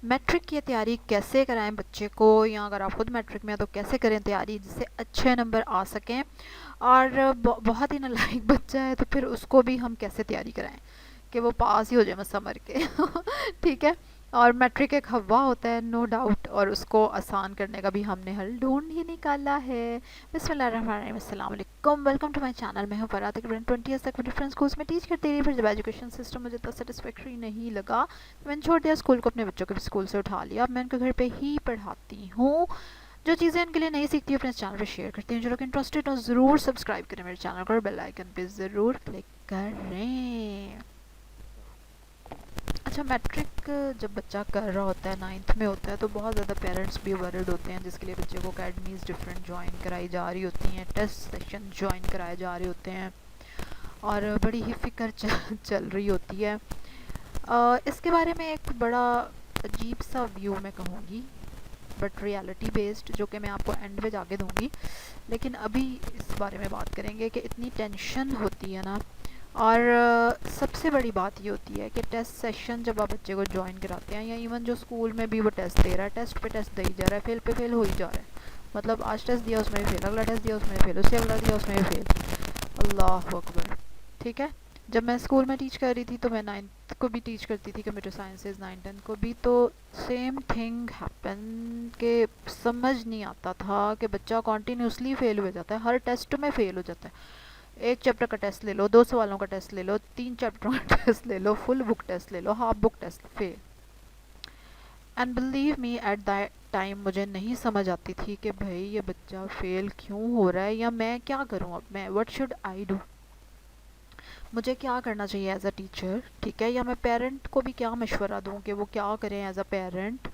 Matric की तैयारी कैसे कराएं बच्चे को, या अगर आप खुद मैट्रिक में हैं तो कैसे करें तैयारी जिससे अच्छे नंबर आ सकें। और बहुत ही नालायक बच्चा है तो फिर उसको भी हम कैसे तैयारी कराएं कि वो पास ही हो जाए मसा मर के ठीक है। और मैट्रिक एक हवा होता है नो डाउट, और उसको आसान करने का भी हमने हल ढूंढ ही निकाला है। बिस्मिल्लाहिर्रहमानिर्रहीम, अस्सलाम वालेकुम, वेलकम टू माय चैनल। मैं हूँ फराह, तकरीबन 20 ईयर्स तक मैं डिफरेंट स्कूल्स में टीच करती रही। फिर जब एजुकेशन सिस्टम मुझे इतना सेटिस्फैक्ट्री नहीं लगा तो मैंने छोड़ दिया स्कूल को, अपने बच्चों को भी स्कूल से उठा लिया। अब मैं उनके घर पे ही पढ़ाती हूँ। जो चीज़ें उनके लिए नहीं सीखती अपने चैनल पे शेयर करती हूँ। जो लोग इंटरेस्टेड हो ज़रूर सब्सक्राइब करें मेरे चैनल को और बेल आइकन पे ज़रूर क्लिक करें। अच्छा, मैट्रिक जब बच्चा कर रहा होता है, 9th में होता है, तो बहुत ज़्यादा पेरेंट्स भी वरिड होते हैं जिसके लिए बच्चे को अकेडमीज़ डिफरेंट ज्वाइन कराई जा रही होती हैं, टेस्ट सेशन ज्वाइन कराए जा रहे होते हैं, और बड़ी ही फ़िक्र चल रही होती है। इसके बारे में एक बड़ा अजीब सा व्यू मैं कहूँगी, बट रियलिटी बेस्ड, जो कि मैं आपको एंड में जाके दूँगी। लेकिन अभी इस बारे में बात करेंगे कि इतनी टेंशन होती है ना। और सबसे बड़ी बात ये होती है कि टेस्ट सेशन जब आप बच्चे को ज्वाइन कराते हैं, या इवन जो स्कूल में भी वो टेस्ट दे रहा है, टेस्ट पे टेस्ट दे ही जा रहा है, फेल पे फेल हो ही जा रहा है। मतलब आज टेस्ट दिया उसमें भी फेल, अगला टेस्ट दिया उसमें भी फेल, उससे अगला दिया उसमें भी फेल। अल्लाह अकबर। ठीक है। जब मैं स्कूल में टीच कर रही थी तो मैं 9th को भी टीच करती थी, कंप्यूटर साइंसेज 9th 10th को भी, तो सेम थिंग हैपन के समझ नहीं आता था कि बच्चा कॉन्टीन्यूसली फेल हो जाता है, हर टेस्ट में फेल हो जाता है। एक चैप्टर का टेस्ट ले लो, 2 सवालों का टेस्ट ले लो, 3 चैप्टरों का टेस्ट ले लो, फुल बुक टेस्ट ले लो, half book test, fail. And believe me, at that time मुझे नहीं समझ आती थी कि भाई ये बच्चा फेल क्यों हो रहा है, या मैं क्या करूँ, अब मैं व्हाट शुड आई डू, मुझे क्या करना चाहिए एज अ टीचर। ठीक है। या मैं पेरेंट को भी क्या मशवरा दूँ कि वो क्या करें एज अ पेरेंट,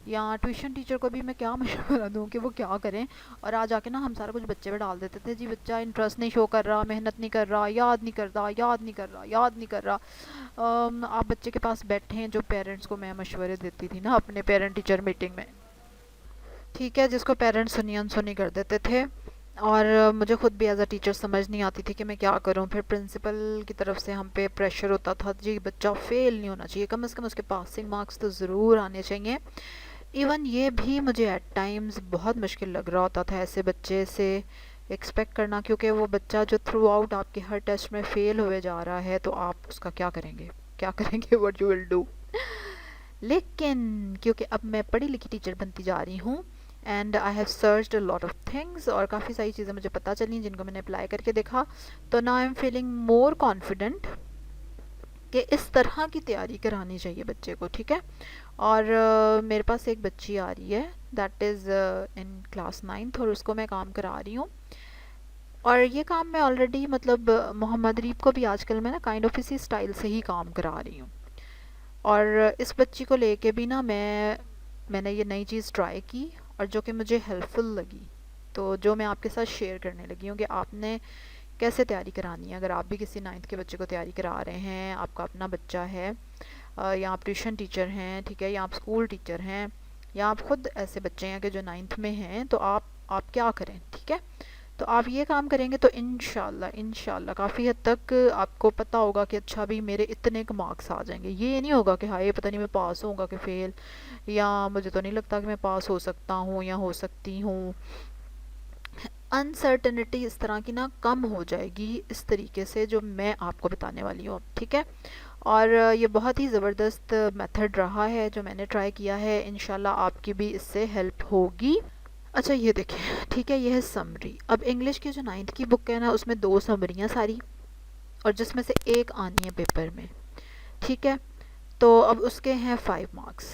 या ट्यूशन टीचर को भी मैं क्या मशवरा दूँ कि वो क्या करें। और आज आके ना हम सारा कुछ बच्चे पे डाल देते थे, जी बच्चा इंटरेस्ट नहीं शो कर रहा, मेहनत नहीं कर रहा, याद नहीं कर रहा, याद नहीं कर रहा, याद नहीं कर रहा। आप बच्चे के पास बैठे हैं, जो पेरेंट्स को मैं मशवरे देती थी ना अपने पेरेंट टीचर मीटिंग में, ठीक है, जिसको पेरेंट्स सुनी अनसुनी कर देते थे। और मुझे खुद भी एज अ टीचर समझ नहीं आती थी कि मैं क्या करूं। फिर प्रिंसिपल की तरफ से हम पे प्रेशर होता था, जी बच्चा फेल नहीं होना चाहिए, कम से कम उसके पासिंग मार्क्स तो ज़रूर आने चाहिए। इवन ये भी मुझे एट टाइम्स बहुत मुश्किल लग रहा होता था ऐसे बच्चे से एक्सपेक्ट करना, क्योंकि वो बच्चा जो थ्रू आउट आपके हर टेस्ट में फेल हुए जा रहा है, तो आप उसका क्या करेंगे, क्या करेंगे, व्हाट यू विल डू। लेकिन क्योंकि अब मैं पढ़ी लिखी टीचर बनती जा रही हूँ, and I have searched a lot of things, और काफ़ी सारी चीज़ें मुझे पता चली जिनको मैंने अप्लाई करके देखा, तो now I am feeling more confident कि इस तरह की तैयारी करानी चाहिए बच्चे को। ठीक है। और मेरे पास एक बच्ची आ रही है that is in class 9th, और उसको मैं काम करा रही हूँ। और ये काम मैं ऑलरेडी, मतलब मोहम्मद रीप को भी आजकल मैं ना काइंड ऑफ इसी स्टाइल से ही काम करा रही हूँ। और इस बच्ची को लेके भी ना मैंने ये नई चीज़ ट्राई की, और जो कि मुझे हेल्पफुल लगी, तो जो मैं आपके साथ शेयर करने लगी हूँ कि आपने कैसे तैयारी करानी है। अगर आप भी किसी 9th के बच्चे को तैयारी करा रहे हैं, आपका अपना बच्चा है, या आप ट्यूशन टीचर हैं, ठीक है, या आप स्कूल टीचर हैं, या आप खुद ऐसे बच्चे हैं कि जो 9th में हैं, तो आप क्या करें। ठीक है। तो आप ये काम करेंगे तो इंशाल्लाह काफ़ी हद तक आपको पता होगा कि अच्छा भी मेरे इतने मार्क्स आ जाएंगे। ये नहीं होगा कि हाय पता नहीं मैं पास होऊंगा कि फेल, या मुझे तो नहीं लगता कि मैं पास हो सकता हूँ या हो सकती हूँ। अनसर्टनिटी इस तरह की ना कम हो जाएगी इस तरीके से जो मैं आपको बताने वाली हूँ। ठीक है। और ये बहुत ही ज़बरदस्त मेथड रहा है जो मैंने ट्राई किया है, इंशाल्लाह आपकी भी इससे हेल्प होगी। अच्छा ये देखें, ठीक है, ये है समरी। अब इंग्लिश की जो 9th की बुक है ना, उसमें 2 समरियाँ सारी, और जिसमें से एक आनी है पेपर में। ठीक है। तो अब उसके हैं 5 मार्क्स,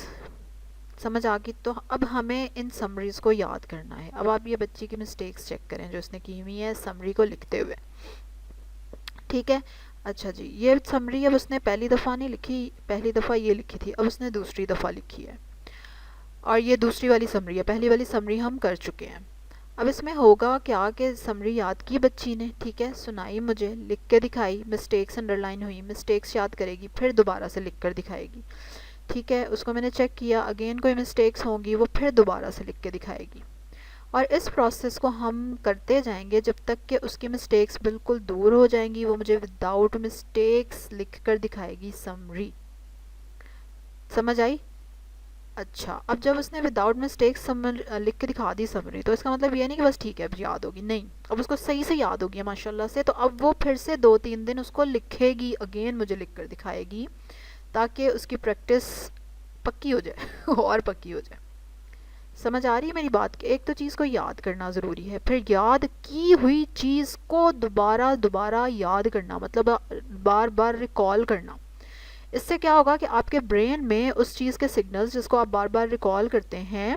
समझ आ गई। तो अब हमें इन समरीज़ को याद करना है। अब आप ये बच्ची की मिस्टेक्स चेक करें जो इसने की हुई है समरी को लिखते हुए। ठीक है। अच्छा जी, ये समरी अब उसने पहली दफ़ा नहीं लिखी, पहली दफ़ा ये लिखी थी, अब उसने दूसरी दफ़ा लिखी है, और ये दूसरी वाली समरी है, पहली वाली समरी हम कर चुके हैं। अब इसमें होगा क्या कि समरी याद की बच्ची ने, ठीक है, सुनाई मुझे, लिख के दिखाई, मिस्टेक्स अंडरलाइन हुई, मिस्टेक्स याद करेगी, फिर दोबारा से लिख कर दिखाएगी। ठीक है, उसको मैंने चेक किया, अगेन कोई मिस्टेक्स होंगी, वो फिर दोबारा से लिख के दिखाएगी। और इस प्रोसेस को हम करते जाएंगे जब तक कि उसकी मिस्टेक्स बिल्कुल दूर हो जाएंगी, वो मुझे विदाउट मिस्टेक्स लिख कर दिखाएगी समरी। समझ आई। अच्छा, अब जब उसने विदाउट मिस्टेक्स लिख के दिखा दी समरी, तो इसका मतलब ये नहीं कि बस ठीक है अब याद होगी, नहीं, अब उसको सही से याद होगी माशाल्लाह से। तो अब वो फिर से 2-3 दिन उसको लिखेगी, अगेन मुझे लिख कर दिखाएगी, ताकि उसकी प्रैक्टिस पक्की हो जाए और पक्की हो जाए। समझ आ रही है मेरी बात? कि एक तो चीज़ को याद करना ज़रूरी है, फिर याद की हुई चीज़ को दोबारा दोबारा याद करना, मतलब बार बार रिकॉल करना। इससे क्या होगा कि आपके ब्रेन में उस चीज़ के सिग्नल्स जिसको आप बार बार रिकॉल करते हैं,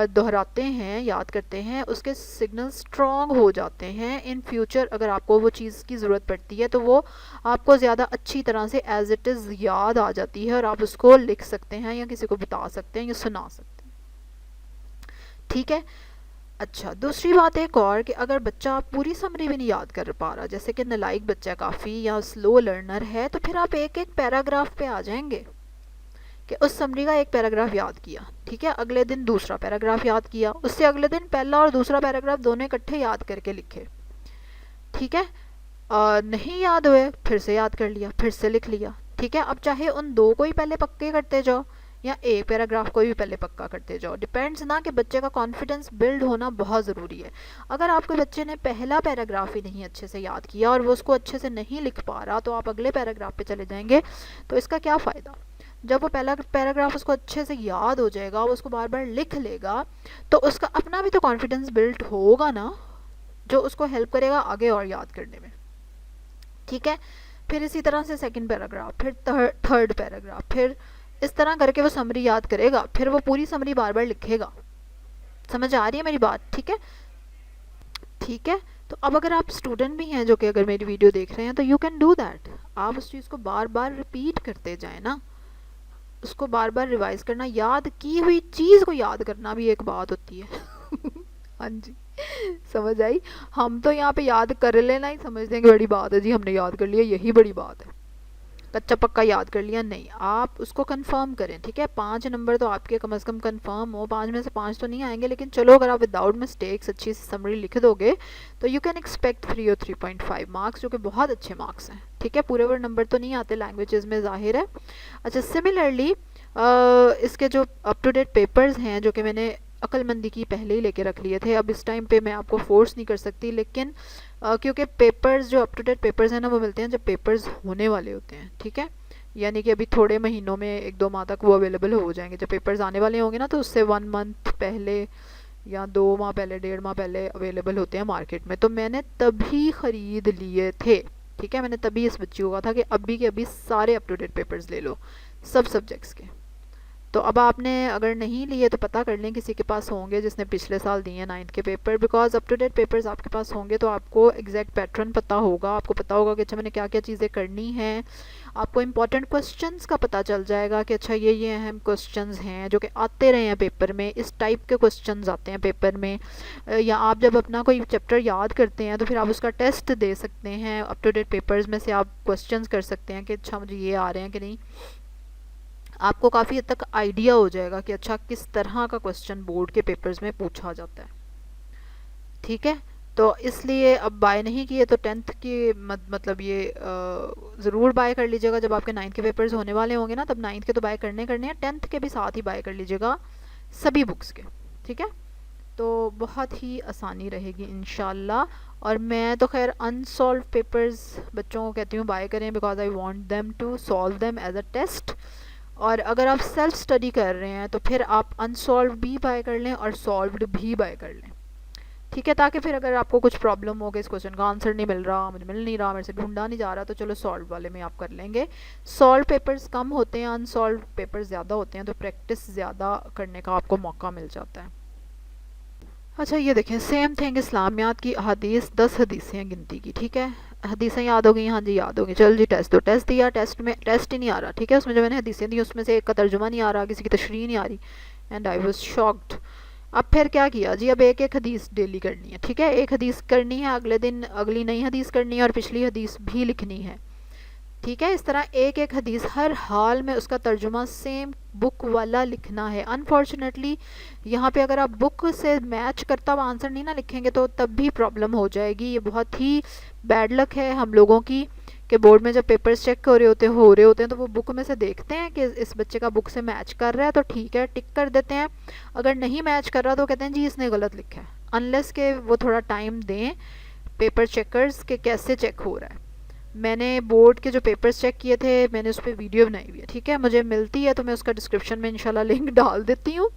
दोहराते हैं, याद करते हैं, उसके सिग्नल स्ट्रॉन्ग हो जाते हैं। इन फ्यूचर अगर आपको वो चीज़ की ज़रूरत पड़ती है तो वो आपको ज़्यादा अच्छी तरह से एज इट इज़ याद आ जाती है, और आप उसको लिख सकते हैं या किसी को बता सकते हैं या सुना सकते हैं। ठीक है। अच्छा, दूसरी बात एक और, कि अगर बच्चा पूरी समरी भी नहीं याद कर पा रहा, जैसे कि नालायक बच्चा काफ़ी या स्लो लर्नर है, तो फिर आप एक एक पैराग्राफ पे आ जाएंगे कि उस समरी का एक पैराग्राफ याद किया, ठीक है, अगले दिन दूसरा पैराग्राफ याद किया, उससे अगले दिन पहला और दूसरा पैराग्राफ दोनों इकट्ठे याद करके लिखे। ठीक है। नहीं याद हुए, फिर से याद कर लिया, फिर से लिख लिया। ठीक है। अब चाहे उन दो को ही पहले पक्के करते जाओ या एक पैराग्राफ को भी पहले पक्का करते जाओ, डिपेंड्स ना, कि बच्चे का कॉन्फिडेंस बिल्ड होना बहुत ज़रूरी है। अगर आपके बच्चे ने पहला पैराग्राफ ही नहीं अच्छे से याद किया और वो उसको अच्छे से नहीं लिख पा रहा, तो आप अगले पैराग्राफ पे चले जाएंगे, तो इसका क्या फ़ायदा? जब वो पहला पैराग्राफ उसको अच्छे से याद हो जाएगा, वो उसको बार बार लिख लेगा, तो उसका अपना भी तो कॉन्फिडेंस बिल्ड होगा ना, जो उसको हेल्प करेगा आगे और याद करने में। ठीक है। फिर इसी तरह से सेकंड पैराग्राफ, फिर थर्ड पैराग्राफ, फिर इस तरह करके वो समरी याद करेगा, फिर वो पूरी समरी बार बार लिखेगा। समझ आ रही है मेरी बात? ठीक है। ठीक है। तो अब अगर आप स्टूडेंट भी हैं जो कि अगर मेरी वीडियो देख रहे हैं, तो यू कैन डू दैट। आप उस चीज़ को बार बार रिपीट करते जाएं ना, उसको बार बार रिवाइज करना, याद की हुई चीज़ को याद करना भी एक बात होती है हाँ जी, समझ आई? हम तो यहाँ पे याद कर लेना ही समझते हैं कि बड़ी बात है जी, हमने याद कर लिया, यही बड़ी बात है, कच्चा पक्का याद कर लिया। नहीं, आप उसको कंफर्म करें। ठीक है। 5 नंबर तो आपके कम से कम कंफर्म हो, 5 में से 5 तो नहीं आएंगे, लेकिन चलो अगर आप विदाउट मिस्टेक्स अच्छी सी समरी लिख दोगे तो यू कैन एक्सपेक्ट 3 और 3.5 मार्क्स, जो कि बहुत अच्छे मार्क्स हैं। ठीक है। पूरे पूरे नंबर तो नहीं आते लैंग्वेजेस में, जाहिर है। अच्छा, सिमिलरली इसके जो अप टू डेट पेपर्स हैं, जो कि मैंने अक्लमंदी की पहले ही लेके रख लिए थे, अब इस टाइम पे मैं आपको फोर्स नहीं कर सकती, लेकिन क्योंकि पेपर्स जो अप टू डेट पेपर्स हैं ना, वो मिलते हैं जब पेपर्स होने वाले होते हैं। ठीक है। यानी कि अभी थोड़े महीनों में 1-2 माह तक वो अवेलेबल हो जाएंगे। जब पेपर्स आने वाले होंगे ना, तो उससे 1 मंथ पहले या 2 माह पहले, 1.5 माह पहले अवेलेबल होते हैं मार्केट में। तो मैंने तभी ख़रीद लिए थे। ठीक है। मैंने तभी इस बच्ची को कहा था कि अभी के अभी सारे अप टू डेट पेपर्स ले लो, सब सब्जेक्ट्स के। तो अब आपने अगर नहीं लिए तो पता कर लें किसी के पास होंगे जिसने पिछले साल दिए हैं 9th के paper, because up to date papers आपके पास होंगे तो आपको एग्जैक्ट पैटर्न पता होगा, आपको पता होगा कि अच्छा मैंने क्या क्या चीज़ें करनी हैं, आपको इंपॉर्टेंट क्वेश्चंस का पता चल जाएगा कि अच्छा ये अहम क्वेश्चंस हैं जो कि आते रहे हैं पेपर में, इस टाइप के क्वेश्चंस आते हैं पेपर में। या आप जब अपना कोई चैप्टर याद करते हैं तो फिर आप उसका टेस्ट दे सकते हैं, अप टू डेट पेपर्स में से आप क्वेश्चंस कर सकते हैं कि अच्छा मुझे ये आ रहे हैं कि नहीं। आपको काफ़ी हद तक आइडिया हो जाएगा कि अच्छा किस तरह का क्वेश्चन बोर्ड के पेपर्स में पूछा जाता है। ठीक है। तो इसलिए अब बाय नहीं किए तो 10th की मतलब ये ज़रूर बाय कर लीजिएगा। जब आपके 9th के पेपर्स होने वाले होंगे ना, तब 9th के तो बाय करने हैं, 10th के भी साथ ही बाय कर लीजिएगा सभी बुक्स के। ठीक है। तो बहुत ही आसानी रहेगी इंशाल्लाह। और मैं तो खैर अनसॉल्व पेपर्स बच्चों को कहती हूँ बाय करें, because I want them to solve them as a test. और अगर आप सेल्फ स्टडी कर रहे हैं तो फिर आप अनसॉल्व भी बाय कर लें और सॉल्व्ड भी बाय कर लें। ठीक है। ताकि फिर अगर आपको कुछ प्रॉब्लम हो गई, इस क्वेश्चन का आंसर नहीं मिल रहा, मुझे मिल नहीं रहा, मेरे से ढूंढा नहीं जा रहा, तो चलो सॉल्व वाले में आप कर लेंगे। सॉल्व पेपर्स कम होते हैं, अनसॉल्व पेपर्स ज़्यादा होते हैं, तो प्रैक्टिस ज़्यादा करने का आपको मौका मिल जाता है। अच्छा, ये देखें, सेम थिंग इस्लामियात की हदीस 10 हदीसें हैं गिनती की। ठीक है। हदीसें याद हो गई? हाँ जी याद हो गई। चल जी टेस्ट दो। टेस्ट दिया, टेस्ट में टेस्ट ही नहीं आ रहा। ठीक है। उसमें जो मैंने हदीसें दी उसमें से एक का तर्जुमा नहीं आ रहा, किसी की तशरीह नहीं आ रही, एंड आई वाज शॉक्ड। अब फिर क्या किया जी, अब एक एक हदीस डेली करनी है। ठीक है। एक हदीस करनी है, अगले दिन अगली नई हदीस करनी है, और पिछली हदीस भी लिखनी है। ठीक है। इस तरह एक एक हदीस हर हाल में उसका तर्जुमा सेम बुक वाला लिखना है। अनफॉर्चुनेटली यहाँ पे अगर आप बुक से मैच करता हुआ आंसर नहीं ना लिखेंगे तो तब भी प्रॉब्लम हो जाएगी। ये बहुत ही बैड लक है हम लोगों की कि बोर्ड में जब पेपर्स चेक हो रहे होते हैं तो वो बुक में से देखते हैं कि इस बच्चे का बुक से मैच कर रहा है तो ठीक है, टिक कर देते हैं। अगर नहीं मैच कर रहा तो कहते हैं जी इसने गलत लिखा है, अनलेस के वो थोड़ा टाइम दें पेपर चेकर्स के कैसे चेक हो रहा है। मैंने बोर्ड के जो पेपर्स चेक किए थे मैंने उस पर वीडियो बनाई हुई है, ठीक है, मुझे मिलती है तो मैं उसका डिस्क्रिप्शन में इंशाल्लाह लिंक डाल देती हूँ।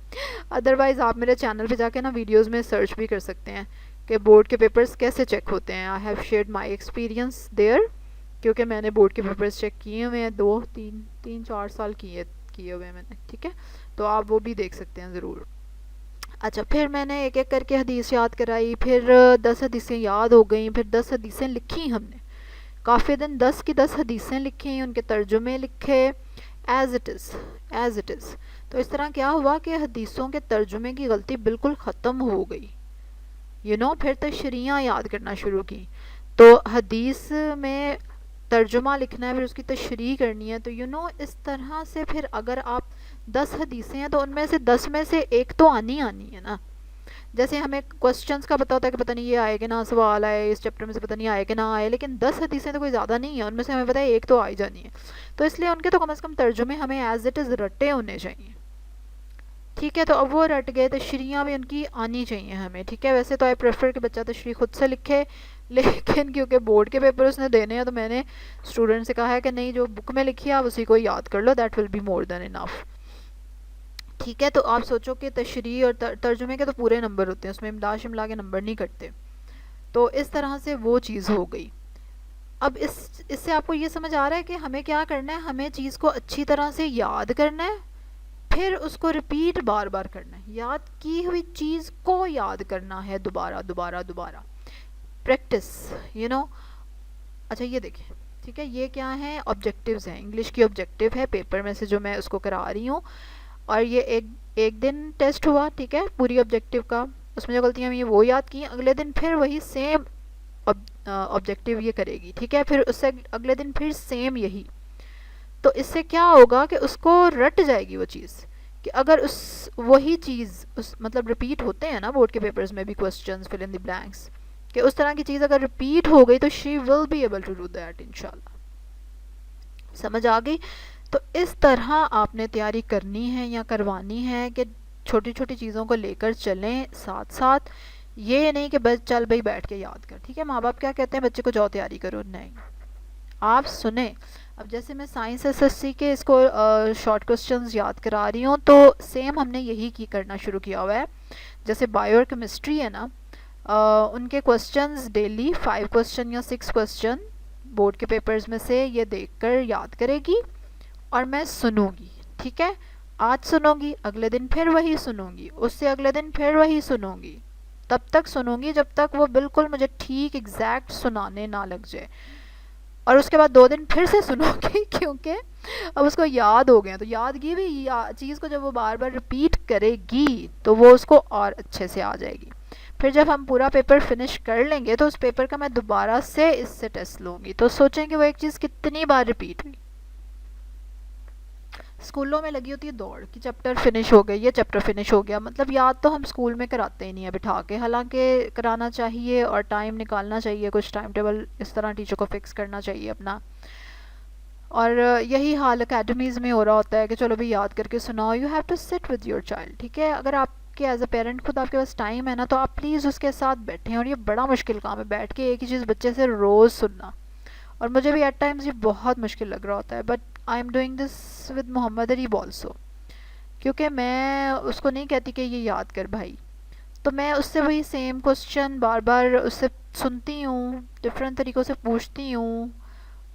अदरवाइज़ आप मेरे चैनल पे जाके ना वीडियोस में सर्च भी कर सकते हैं कि बोर्ड के पेपर्स कैसे चेक होते हैं। I have shared my experience there, क्योंकि मैंने बोर्ड के पेपर्स चेक किए हुए हैं 2-3-4 साल किए हुए हैं मैंने, ठीक है, तो आप वो भी देख सकते हैं ज़रूर। अच्छा, फिर मैंने एक एक करके हदीस याद कराई, फिर 10 हदीसें याद हो गई, फिर 10 हदीसें लिखी हमने काफ़ी दिन, 10 की 10 हदीसें लिखी, उनके तर्जुमे लिखे एज़ इट इज़। तो इस तरह क्या हुआ कि हदीसों के तर्जुमे की गलती बिल्कुल ख़त्म हो गई, फिर तशरीयाँ याद करना शुरू की। तो हदीस में तर्जुमा लिखना है, फिर उसकी तशरीह करनी है, तो इस तरह से फिर अगर आप 10 हदीसें हैं तो उनमें से 10 में से एक तो आनी है ना। जैसे हमें क्वेश्चंस का पता होता है कि पता नहीं ये आए कि ना, सवाल आए इस चैप्टर में से पता नहीं आए कि ना आए, लेकिन 10 हदीसें तो कोई ज़्यादा नहीं है, उनमें से हमें पता है एक तो आ ही जानी है। तो इसलिए उनके तो कम से कम तर्जुमे हमें एज इट इज़ रटे होने चाहिए, ठीक है। तो अब वो रट गए, तशरीयाँ भी उनकी आनी चाहिए हमें, ठीक है। वैसे तो आई प्रेफर कि बच्चा तशरीह खुद से लिखे, लेकिन क्योंकि बोर्ड के पेपर उसने देने हैं तो मैंने स्टूडेंट से कहा है कि नहीं, जो बुक में लिखी है आप उसी को याद कर लो, that will be more than enough, ठीक है। तो आप सोचो कि तशरीह और तर्जुमे के तो पूरे नंबर होते हैं, उसमें इमला शिमला के नंबर नहीं कटते। तो इस तरह से वो चीज़ हो गई। अब इससे आपको ये समझ आ रहा है कि हमें क्या करना है, हमें चीज़ को अच्छी तरह से याद करना है, फिर उसको रिपीट बार बार करना है, याद की हुई चीज़ को याद करना है दोबारा दोबारा दोबारा, प्रैक्टिस, अच्छा ये देखिए, ठीक है, ये क्या है, ऑब्जेक्टिव्स हैं, इंग्लिश की ऑब्जेक्टिव है पेपर में से जो मैं उसको करा रही हूँ। और ये एक दिन टेस्ट हुआ, ठीक है, पूरी ऑब्जेक्टिव का, उसमें जो गलतियाँ हुई वो याद की, अगले दिन फिर वही सेम ऑब्जेक्टिव ये करेगी, ठीक है, फिर उससे अगले दिन फिर सेम यही। तो इससे क्या होगा कि उसको रट जाएगी वो चीज़, कि अगर वही चीज़ मतलब रिपीट होते हैं ना बोर्ड के पेपर्स में भी questions fill in the blanks, कि उस तरह की चीज़ अगर रिपीट हो गई तो she will be able to do that इंशाल्लाह। समझ आ गई। तो इस तरह आपने तैयारी करनी है या करवानी है कि छोटी छोटी चीज़ों को लेकर चलें साथ साथ, ये नहीं कि बस चल भाई बैठ के याद कर, ठीक है। माँ बाप क्या कहते हैं बच्चे को जाओ तैयारी करो, नहीं, आप सुने। अब जैसे मैं साइंस एसएससी के इसको शॉर्ट क्वेश्चंस याद करा रही हूँ, तो सेम हमने यही करना शुरू किया हुआ है। जैसे बायो और केमिस्ट्री है ना, उनके क्वेश्चंस डेली 5 क्वेश्चन या 6 क्वेश्चन बोर्ड के पेपर्स में से ये देखकर याद करेगी और मैं सुनूंगी, ठीक है। आज सुनूंगी, अगले दिन फिर वही सुनूंगी, उससे अगले दिन फिर वही सुनूंगी, तब तक सुनूंगी जब तक वो बिल्कुल मुझे ठीक एग्जैक्ट सुनाने ना लग जाए। और उसके बाद 2 दिन फिर से सुनोगे क्योंकि अब उसको याद हो गया। तो यादगी भी चीज़ को जब वो बार बार रिपीट करेगी तो वो उसको और अच्छे से आ जाएगी। फिर जब हम पूरा पेपर फिनिश कर लेंगे तो उस पेपर का मैं दोबारा से इससे टेस्ट लूँगी, तो सोचेंगे वो एक चीज़ कितनी बार रिपीट हुई। स्कूलों में लगी होती है दौड़ कि चैप्टर फिनिश हो गया, ये चैप्टर फिनिश हो गया, मतलब याद तो हम स्कूल में कराते ही नहीं है बिठा के, हालांकि कराना चाहिए और टाइम निकालना चाहिए, कुछ टाइम टेबल इस तरह टीचर को फिक्स करना चाहिए अपना। और यही हाल अकेडमीज़ में हो रहा होता है कि चलो भी याद करके सुनाओ, you have to sit with your child, ठीक है। अगर आपके एज अ पेरेंट खुद आपके पास टाइम है ना, तो आप प्लीज़ उसके साथ बैठें। और ये बड़ा मुश्किल काम है बैठ के एक ही चीज़ बच्चे से रोज़ सुनना, और मुझे भी एट टाइम्स ये बहुत मुश्किल लग रहा होता है, but I am doing this with Mohammed Areeb also, क्योंकि मैं उसको नहीं कहती कि ये याद कर भाई, तो मैं उससे वही सेम क्वेश्चन बार बार उससे सुनती हूँ, डिफरेंट तरीक़ों से पूछती हूँ,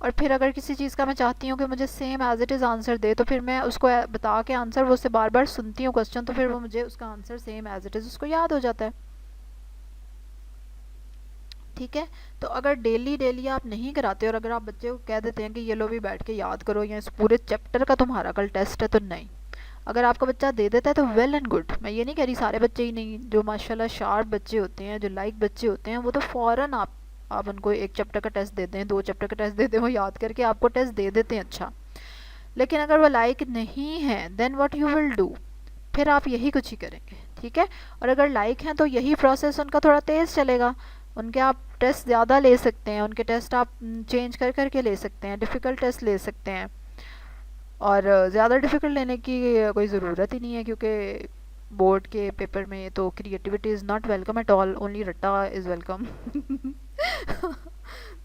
और फिर अगर किसी चीज़ का मैं चाहती हूँ कि मुझे same as it is answer दे, तो फिर मैं उसको बता के आंसर वो उससे बार बार सुनती हूँ क्वेश्चन, तो फिर वो मुझे उसका answer same as it is उसको याद हो जाता है, ठीक है। तो अगर डेली डेली आप नहीं कराते और अगर आप बच्चे को कह देते हैं कि ये लो भी बैठ के याद करो या इस पूरे चैप्टर का तुम्हारा कल टेस्ट है, तो नहीं। अगर आपका बच्चा दे देता है तो वेल एंड गुड, मैं ये नहीं कह रही सारे बच्चे ही नहीं, जो माशाल्लाह शार्प बच्चे होते हैं, जो लाइक बच्चे होते हैं, वो तो फ़ौरन आप उनको 1 चैप्टर का टेस्ट देते हैं, 2 चैप्टर का टेस्ट देते हैं, वो याद करके आपको टेस्ट दे देते हैं, अच्छा। लेकिन अगर वो लाइक नहीं है then what you will do, फिर आप यही कुछ ही करेंगे, ठीक है। और अगर लाइक हैं तो यही प्रोसेस उनका थोड़ा तेज़ चलेगा, उनके आप टेस्ट ज़्यादा ले सकते हैं, उनके टेस्ट आप चेंज कर कर के ले सकते हैं, डिफ़िकल्ट टेस्ट ले सकते हैं। और ज़्यादा डिफ़िकल्ट लेने की कोई ज़रूरत ही नहीं है, क्योंकि बोर्ड के पेपर में तो creativity is not welcome at all, only रट्टा इज़ वेलकम।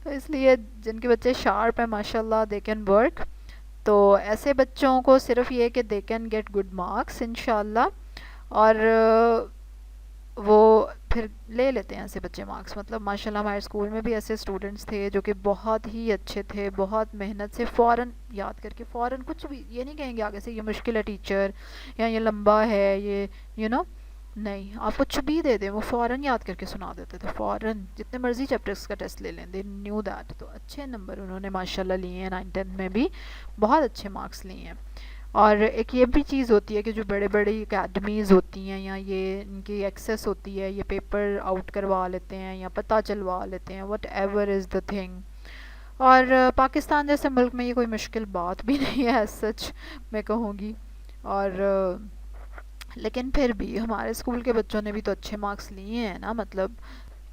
तो इसलिए जिनके बच्चे शार्प हैं माशाल्लाह, दे कैन वर्क। तो ऐसे बच्चों को सिर्फ ये कि they can get good marks इंशाल्लाह, और वो फिर ले लेते हैं ऐसे बच्चे मार्क्स। मतलब माशाल्लाह हमारे स्कूल में भी ऐसे स्टूडेंट्स थे जो कि बहुत ही अच्छे थे, बहुत मेहनत से फ़ौरन याद करके, फ़ौरन कुछ भी ये नहीं कहेंगे आगे से ये मुश्किल है टीचर, या ये लंबा है, ये नहीं, आप कुछ भी दे दें वो फ़ौरन याद करके सुना देते थे, फ़ौरन जितने मर्ज़ी चैप्टर्स का टेस्ट ले लें, दे न्यू दैट। तो अच्छे नंबर उन्होंने माशाल्लाह लिए हैं, 9th-10th में भी बहुत अच्छे मार्क्स लिए हैं। और एक ये भी चीज़ होती है कि जो बड़े बड़ी अकेडमीज़ होती हैं, या ये इनकी एक्सेस होती है, ये पेपर आउट करवा लेते हैं या पता चलवा लेते हैं, what ever is the thing. और पाकिस्तान जैसे मुल्क में ये कोई मुश्किल बात भी नहीं है सच मैं कहूँगी। और लेकिन फिर भी हमारे स्कूल के बच्चों ने भी तो अच्छे मार्क्स लिए हैं ना, मतलब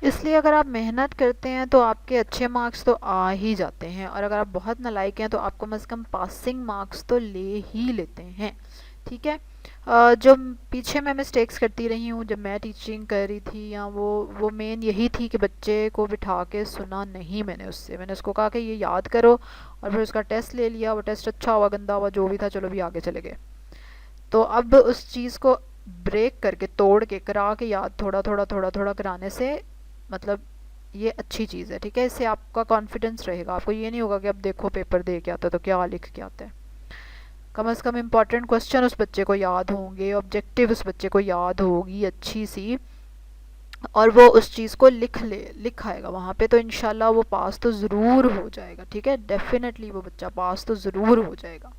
इसलिए अगर आप मेहनत करते हैं तो आपके अच्छे मार्क्स तो आ ही जाते हैं, और अगर आप बहुत नालायक हैं तो आप कम से कम पासिंग मार्क्स तो ले ही लेते हैं। ठीक है। जो पीछे मैं मिस्टेक्स करती रही हूँ जब मैं टीचिंग कर रही थी, या वो मेन यही थी कि बच्चे को बिठा के सुना नहीं मैंने उसको कहा कि ये याद करो, और फिर उसका टेस्ट ले लिया, वो टेस्ट अच्छा हुआ गंदा हुआ जो भी था, चलो भी आगे चले गए। तो अब उस चीज़ को ब्रेक करके, तोड़ के, करा के याद थोड़ा थोड़ा थोड़ा थोड़ा कराने से, मतलब ये अच्छी चीज़ है। ठीक है, इससे आपका कॉन्फिडेंस रहेगा, आपको ये नहीं होगा कि अब देखो पेपर दे के आता है तो क्या लिख के आता है। कम से कम इम्पॉर्टेंट क्वेश्चन उस बच्चे को याद होंगे, ऑब्जेक्टिव उस बच्चे को याद होगी अच्छी सी, और वो उस चीज़ को लिख आएगा वहाँ पे, तो इंशाल्लाह वो पास तो ज़रूर हो जाएगा। ठीक है, डेफिनेटली वो बच्चा पास तो ज़रूर हो जाएगा।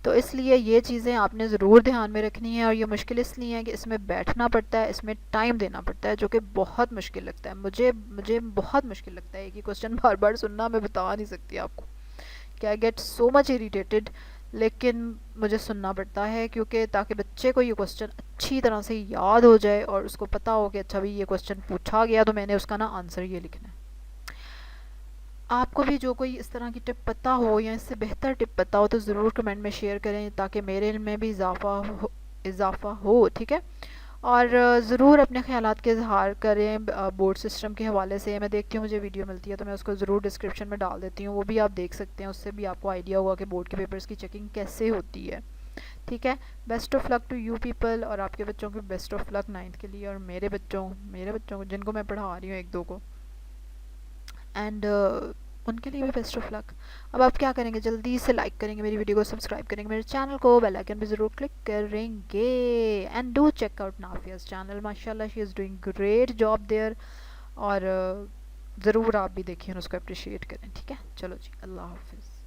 तो इसलिए ये चीज़ें आपने ज़रूर ध्यान में रखनी है। और ये मुश्किल इसलिए है कि इसमें बैठना पड़ता है, इसमें टाइम देना पड़ता है, जो कि बहुत मुश्किल लगता है। मुझे बहुत मुश्किल लगता है कि क्वेश्चन बार बार सुनना, मैं बता नहीं सकती आपको कि I get so much irritated, लेकिन मुझे सुनना पड़ता है, क्योंकि ताकि बच्चे को ये क्वेश्चन अच्छी तरह से याद हो जाए और उसको पता हो कि अच्छा भाई ये क्वेश्चन पूछा गया तो मैंने उसका ना आंसर ये लिखना है। आपको भी जो कोई इस तरह की टिप पता हो या इससे बेहतर टिप पता हो तो ज़रूर कमेंट में शेयर करें, ताकि मेरे इल्म में भी इजाफ़ा हो। ठीक है। और ज़रूर अपने ख़यालात के इजहार करें बोर्ड सिस्टम के हवाले से। मैं देखती हूँ मुझे वीडियो मिलती है तो मैं उसको ज़रूर डिस्क्रिप्शन में डाल देती हूँ, वो भी आप देख सकते हैं, उससे भी आपको आइडिया होगा कि बोर्ड के पेपर्स की चेकिंग कैसे होती है। ठीक है। Best of luck to you people, और आपके बच्चों को बेस्ट ऑफ लक 9th के लिए, और मेरे बच्चों को जिनको मैं पढ़ा रही हूँ, एक दो को, एंड उनके लिए भी बेस्ट ऑफ लक। अब आप क्या करेंगे, जल्दी से लाइक करेंगे मेरी वीडियो को, सब्सक्राइब करेंगे मेरे चैनल को, बेल आइकन भी ज़रूर क्लिक करेंगे, and do check out Nafia's channel, माशाल्लाह she is doing great job there. और ज़रूर आप भी देखिए और उसको अप्रिशिएट करें। ठीक है, चलो जी, अल्लाह हाफिज़।